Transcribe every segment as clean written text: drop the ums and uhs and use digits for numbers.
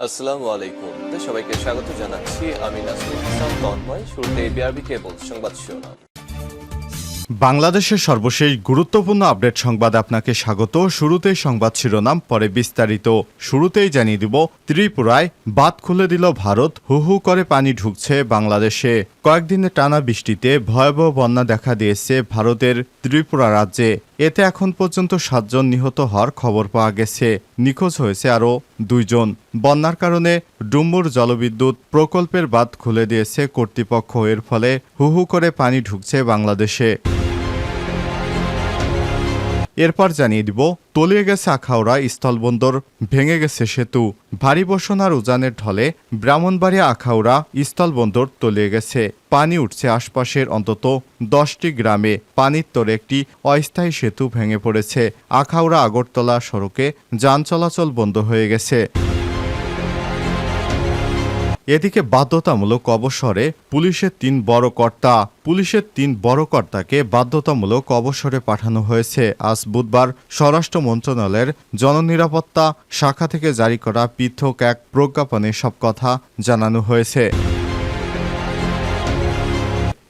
আসসালামু আলাইকুম। সবাইকে স্বাগত জানাচ্ছি। আমি নাসরুল হাসান তন্ময়। শুরুতে বিআরবি কেবল সংবাদ শিরোনাম। বাংলাদেশের সর্বশেষ গুরুত্বপূর্ণ আপডেট সংবাদে আপনাকে স্বাগত। শুরুতেই সংবাদ শিরোনাম, পরে বিস্তারিত। শুরুতেই জানিয়ে দিব, ত্রিপুরায় বাঁধ খুলে দিল ভারত, হু হু করে পানি ঢুকছে বাংলাদেশে। কয়েকদিনের টানা বৃষ্টিতে ভয়াবহ বন্যা দেখা দিয়েছে ভারতের ত্রিপুরা রাজ্যে। এতে এখন পর্যন্ত ৭ জন নিহত হওয়ার খবর পাওয়া গেছে। নিখোঁজ হয়েছে আরও 2 জন। বন্যার কারণে ডুম্বুর জলবিদ্যুৎ প্রকল্পের বাঁধ খুলে দিয়েছে কর্তৃপক্ষ। এর ফলে হু হু করে পানি ঢুকছে বাংলাদেশে। এরপর জানিয়ে দিব, তলিয়ে গেছে আখাউড়া স্থলবন্দর, ভেঙে গেছে সেতু। ভারী বর্ষণ আর উজানের ঢলে ব্রাহ্মণবাড়িয়া আখাউড়া স্থলবন্দর তলিয়ে গেছে। পানি উঠছে আশপাশের অন্তত 10টি গ্রামে। পানির তোরে একটি অস্থায়ী সেতু ভেঙে পড়েছে। আখাউড়া আগরতলা সড়কে যান চলাচল বন্ধ হয়ে গেছে। এদিকে বাধ্যতামূলক অবসরে পুলিশের 3 বড় কর্তাকে বাধ্যতামূলক অবসরে পাঠানো হয়েছে। আজ বুধবার স্বরাষ্ট্র মন্ত্রণালয়ের জননিরাপত্তা শাখা থেকে জারি করা পৃথক এক প্রজ্ঞাপনে সব কথা জানানো হয়েছে।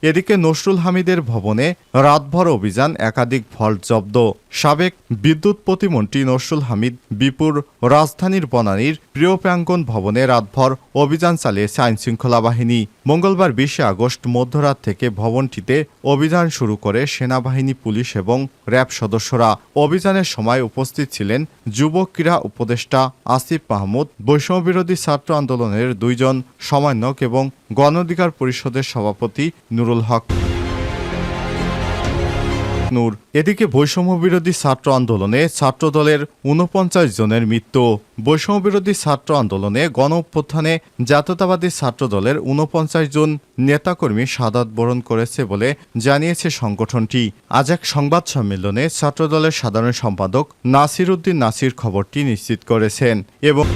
এদিকে নসরুল হামিদের ভবনে রাতভর অভিযান, একাধিক ভল্ট জব্দ। সাবেক বিদ্যুৎ প্রতিমন্ত্রী নসরুল হামিদ বিপুর রাজধানীর বনানীর প্রিয় প্রাঙ্গণ ভবনে রাতভর অভিযান চালিয়েছে আইনশৃঙ্খলা বাহিনী। মঙ্গলবার 20 আগস্ট মধ্যরাত থেকে ভবনটিতে অভিযান শুরু করে সেনাবাহিনী, পুলিশ এবং র্যাব সদস্যরা। অভিযানের সময় উপস্থিত ছিলেন যুব ক্রীড়া উপদেষ্টা আসিফ মাহমুদ, বৈষম্যবিরোধী ছাত্র আন্দোলনের 2 জন সমন্বয়ক এবং গণ অধিকার পরিষদের সভাপতি নুরুল হক নূর। এদিকে বৈষম্যবিরোধী ছাত্র আন্দোলনে ছাত্রদলের 49 জনের মৃত্যু। বৈষম্যবিরোধী ছাত্র আন্দোলনে গণ অভ্যুত্থানে জাতীয়তাবাদী ছাত্রদলের 49 জন নেতাকর্মী শাহাদাত বরণ করেছে বলে জানিয়েছে সংগঠনটি। আজ এক সংবাদ সম্মেলনে ছাত্রদলের সাধারণ সম্পাদক নাসির উদ্দিন নাসির খবরটি নিশ্চিত করেছেন এবং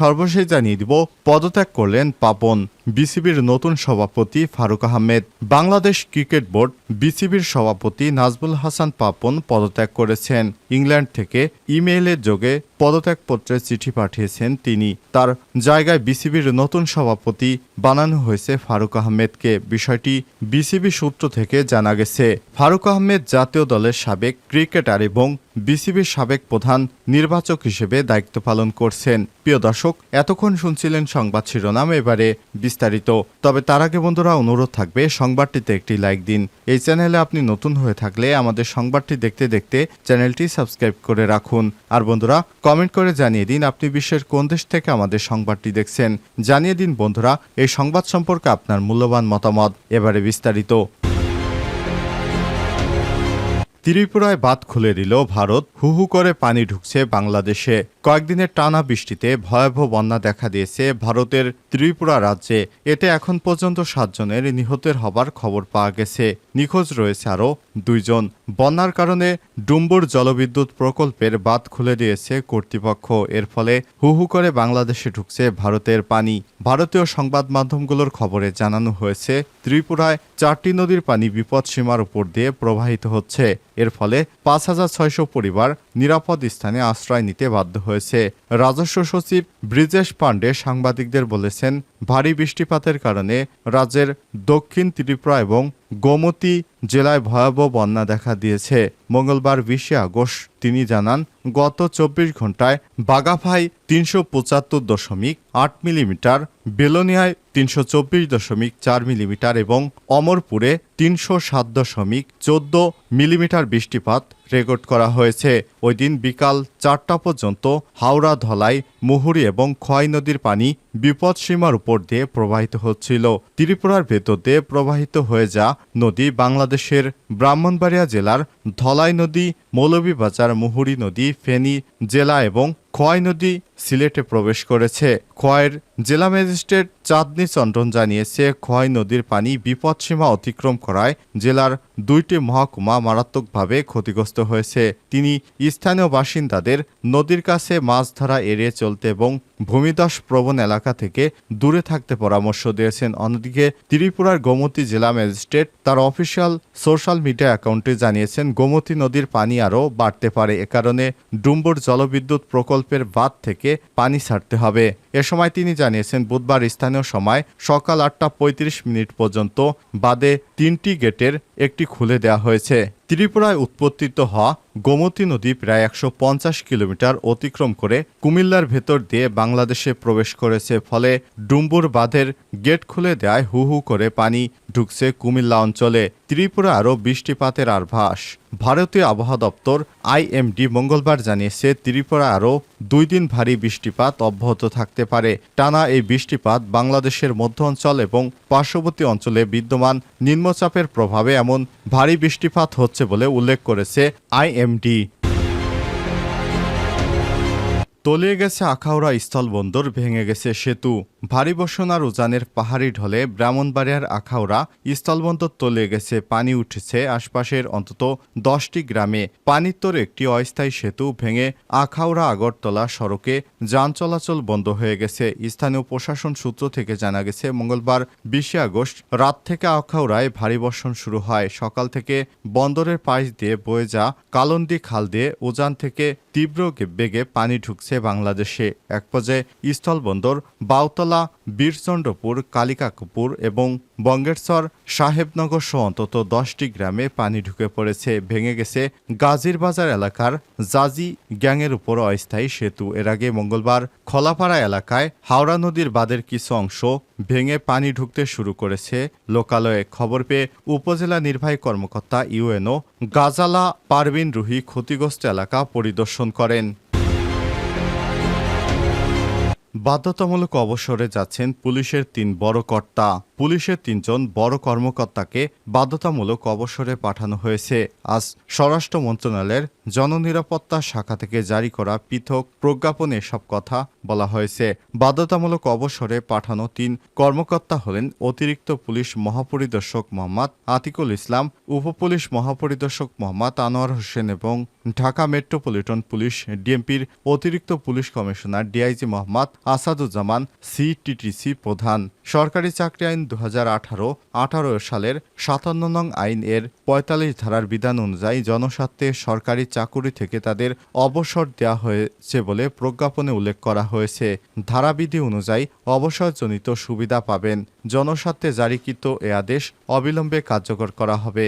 সর্বশেষ জানিয়ে দিব, পদত্যাগ করলেন পাপন। বিসিবির নতুন সভাপতি ফারুক আহমেদ। বাংলাদেশ ক্রিকেট বোর্ড বিসিবির সভাপতি নাজমুল হাসান পাপন পদত্যাগ করেছেন। ইংল্যান্ড থেকে ইমেইলের যোগে পদত্যাগপত্রের চিঠি পাঠিয়েছেন তিনি। তার জায়গায় বিসিবির নতুন সভাপতি বানানো হয়েছে ফারুক আহমেদকে। বিষয়টি বিসিবি সূত্র থেকে জানা গেছে। ফারুক আহমেদ জাতীয় দলের সাবেক ক্রিকেটার এবং বিসিবির সাবেক প্রধান নির্বাচক হিসেবে দায়িত্ব পালন করছেন। প্রিয় দর্শক, এতক্ষণ শুনছিলেন সংবাদ শিরোনাম, এবারে বিস্তারিত। তবে তার আগে বন্ধুরা, অনুরোধ থাকবে সংবাদটিতে একটি লাইক দিন। এই চ্যানেলে আপনি নতুন হয়ে থাকলে আমাদের সংবাদটি দেখতে দেখতে চ্যানেলটি সাবস্ক্রাইব করে রাখুন। আর বন্ধুরা, কমেন্ট করে জানিয়ে দিন আপনি বিশ্বের কোন দেশ থেকে আমাদের সংবাদটি দেখছেন। জানিয়ে দিন বন্ধুরা এই সংবাদ সম্পর্কে আপনার মূল্যবান মতামত। এবারে বিস্তারিত। ত্রিপুরায় বাঁধ খুলে দিল ভারত, হু হু করে পানি ঢুকছে বাংলাদেশে। কয়েকদিনের টানা বৃষ্টিতে ভয়াবহ বন্যা দেখা দিয়েছে ভারতের ত্রিপুরা রাজ্যে। এতে এখন পর্যন্ত 7 জনের নিহতের হবার খবর পাওয়া গেছে। নিখোঁজ রয়েছে আরও 2 জন। বন্যার কারণে ডুম্বুর জলবিদ্যুৎ প্রকল্পের বাঁধ খুলে দিয়েছে কর্তৃপক্ষ। এর ফলে হু হু করে বাংলাদেশে ঢুকছে ভারতের পানি। ভারতীয় সংবাদ মাধ্যমগুলোর খবরে জানানো হয়েছে, ত্রিপুরায় 4টি নদীর পানি বিপদসীমার উপর দিয়ে প্রবাহিত হচ্ছে। এর ফলে 5600 পরিবার নিরাপদ স্থানে আশ্রয় নিতে বাধ্য হয়েছে। রাজস্ব সচিব ব্রিজেশ পাণ্ডে সাংবাদিকদের বলেছেন, ভারী বৃষ্টিপাতের কারণে রাজ্যের দক্ষিণ ত্রিপুরা এবং গোমতী জেলায় ভয়াবহ বন্যা দেখা দিয়েছে। মঙ্গলবার 20 আগস্ট তিনি জানান, গত 24 ঘন্টায় বাগাভাই 375.8 মিলিমিটার, বেলোনিয়ায় 324.4 মিলিমিটার এবং অমরপুরে 307.14 মিলিমিটার বৃষ্টিপাত রেকর্ড করা হয়েছে। ওই দিন বিকাল 4টা পর্যন্ত হাওড়া, ধলাই, মুহুরী এবং খোয়াই নদীর পানি বিপদসীমার উপর দিয়ে প্রবাহিত হচ্ছিল। ত্রিপুরার ভেতর দিয়ে প্রবাহিত হয়ে যা নদী বাংলাদেশের ব্রাহ্মণবাড়িয়া জেলার ধলাই নদী, মৌলভীবাজার, মুহুরী নদী ফেনী জেলা এবং খোয়াই নদী সিলেটে প্রবেশ করেছে। খোয়াইয়ের জেলা ম্যাজিস্ট্রেট চাঁদনী চন্দ্রন জানিয়েছে, খোয়াই নদীর পানি বিপদসীমা অতিক্রম করায় জেলার 2টি মহকুমা মারাত্মকভাবে ক্ষতিগ্রস্ত হয়েছে। তিনি স্থানীয় বাসিন্দাদের নদীর কাছে মাছ ধরা এড়িয়ে চলতে এবং ভূমিধস প্রবণ এলাকা থেকে দূরে থাকতে পরামর্শ দিয়েছেন। অন্যদিকে ত্রিপুরার গোমতী জেলা ম্যাজিস্ট্রেট তার অফিসিয়াল সোশ্যাল মিডিয়া অ্যাকাউন্টে জানিয়েছেন, গোমতী নদীর পানি আরও বাড়তে পারে। এ কারণে ডুম্বুর জলবিদ্যুৎ প্রকল্পের বাঁধ থেকে পানি ছাড়তে হবে। এ সময় তিনি জানিয়েছেন, বুধবার স্থানীয় সময় সকাল 8:35 পর্যন্ত বাঁধে 3টি গেটের একটি খুলে দেওয়া হয়েছে। ত্রিপুরায় উৎপত্তিত হওয়া গোমতী নদী প্রায় 150 কিলোমিটার অতিক্রম করে কুমিল্লার ভেতর দিয়ে বাংলাদেশে প্রবেশ করেছে। ফলে ডুম্বুর বাঁধের গেট খুলে দেওয়ায় হু হু করে পানি ঢুকছে কুমিল্লা অঞ্চলে। ত্রিপুরা আরও বৃষ্টিপাতের আভাস। ভারতীয় আবহাওয়া দপ্তর IMD মঙ্গলবার জানিয়েছে, ত্রিপুরা আরও 2 দিন ভারী বৃষ্টিপাত অব্যাহত থাকতে পারে। টানা এই বৃষ্টিপাত বাংলাদেশের মধ্য অঞ্চল এবং পার্শ্ববর্তী অঞ্চলে বিদ্যমান নিম্নচাপের প্রভাবে এমন ভারী বৃষ্টিপাত হচ্ছে বলে উল্লেখ করেছে IMD। তলিয়ে গেছে আখাউড়া স্থলবন্দর, ভেঙে গেছে সেতু। ভারী বর্ষণ আর উজানের পাহাড়ি ঢলে ব্রাহ্মণবাড়িয়ার আখাউড়া স্থলবন্দর তলিয়ে গেছে। পানি উঠেছে আশপাশের অন্তত 10টি গ্রামে। পানির তোরে একটি অস্থায়ী সেতু ভেঙে আখাউড়া আগরতলা সড়কে যান চলাচল বন্ধ হয়ে গেছে। স্থানীয় প্রশাসন সূত্র থেকে জানা গেছে, মঙ্গলবার 20 আগস্ট রাত থেকে আখাউড়ায় ভারী বর্ষণ শুরু হয়। সকাল থেকে বন্দরের পাশ দিয়ে বয়ে যা কালন্দি খাল দিয়ে উজান থেকে তীব্র বেগে পানি ঢুকছে বাংলাদেশে। এক পর্যায়ে স্থলবন্দর বাউতলা, বীরচন্দ্রপুর, কালিকাপুর এবং বঙ্গেশ্বর সাহেবনগর সহ অন্তত 10টি গ্রামে পানি ঢুকে পড়েছে। ভেঙে গেছে গাজীর বাজার এলাকার জাজি গ্যাংয়ের উপর অস্থায়ী সেতু। এর আগে মঙ্গলবার খলাপাড়া এলাকায় হাওড়া নদীর বাঁধের কিছু অংশ ভেঙে পানি ঢুকতে শুরু করেছে লোকালয়ে। খবর পেয়ে উপজেলা নির্বাহী কর্মকর্তা UNO গাজালা পারভিন রুহি ক্ষতিগ্রস্ত এলাকা পরিদর্শন করেন। বাধ্যতামূলক অবসরে যাচ্ছেন পুলিশের 3 বড় কর্তা। পুলিশের 3 জন বড় কর্মকর্তাকে বাধ্যতামূলক অবসরে পাঠানো হয়েছে। আজ স্বরাষ্ট্র মন্ত্রণালয়ের জননিরাপত্তা শাখা থেকে জারি করা পৃথক প্রজ্ঞাপনে এসব কথা বলা হয়েছে। বাধ্যতামূলক অবসরে পাঠানো 3 কর্মকর্তা হলেন অতিরিক্ত পুলিশ মহাপরিদর্শক মোহাম্মদ আতিকুল ইসলাম, উপপুলিশ মহাপরিদর্শক মোহাম্মদ আনোয়ার হোসেন এবং ঢাকা মেট্রোপলিটন পুলিশ ডিএমপির অতিরিক্ত police commissioner DIG Mohammad Asaduzzaman CTTC প্রধান। সরকারি চাকরি আইন 2018 সালের 57 নং আইন এর 45 ধারার বিধান অনুযায়ী জনস্বার্থে সরকারি চাকুরি থেকে তাদের অবসর দেওয়া হয়েছে বলে প্রজ্ঞাপনে উল্লেখ করা হয়েছে। ধারাবিধি অনুযায়ী অবসরজনিত সুবিধা পাবেন। জনস্বার্থে জারিকৃত এ আদেশ অবিলম্বে কার্যকর করা হবে।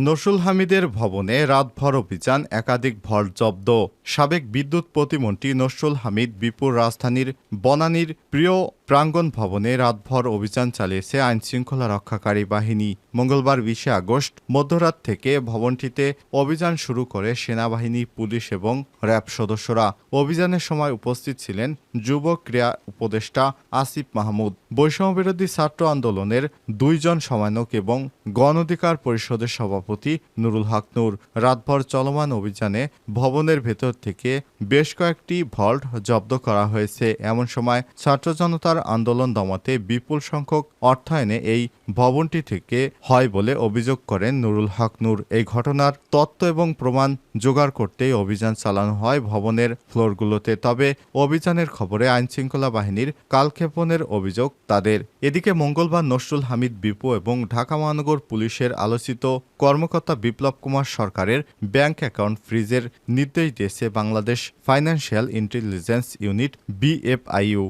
নসরুল হামিদের ভবনে রাতভর অভিযান, একাধিক ভল্ট জব্দ। সাবেক বিদ্যুৎ প্রতিমন্ত্রী নসরুল হামিদ বিপুর রাজধানীর বনানীর প্রিয় প্রাঙ্গণ ভবনে রাতভর অভিযান চালিয়েছে আইনশৃঙ্খলা রক্ষাকারী বাহিনী। মঙ্গলবার 20 আগস্ট মধ্যরাত থেকে ভবনটিতে অভিযান শুরু করে সেনাবাহিনী, পুলিশ এবং র্যাব সদস্যরা। অভিযানের সময় উপস্থিত ছিলেন যুব ক্রীড়া উপদেষ্টা আসিফ মাহমুদ, বৈষম্যবিরোধী ছাত্র আন্দোলনের 2 জন সমন্বয়ক এবং গণ অধিকার পরিষদের সভাপতি নুরুল হক নূর। রাতভর চলমান অভিযানে ভবনের ভেতর থেকে বেশ কয়েকটি ভল্ট জব্দ করা হয়েছে। এমন সময় ছাত্র জনতার আন্দোলন দমাতে বিপুল সংখ্যক অর্থায়নে এই ভবনটি থেকে হয় বলে অভিযোগ করেন নুরুল হক নূর। এই ঘটনার তথ্য এবং প্রমাণ জোগাড় করতেই অভিযান চালানো হয় ভবনের ফ্লোরগুলোতে। তবে অভিযানের খবরে আইনশৃঙ্খলা বাহিনীর কালক্ষেপণের অভিযোগ তাদের। এদিকে মঙ্গলবার নসরুল হামিদ বিপু এবং ঢাকা মহানগর পুলিশের আলোচিত কর্মকর্তা বিপ্লব কুমার সরকারের ব্যাংক অ্যাকাউন্ট ফ্রিজের নির্দেশ দিয়েছে Bangladesh financial intelligence unit BFIU।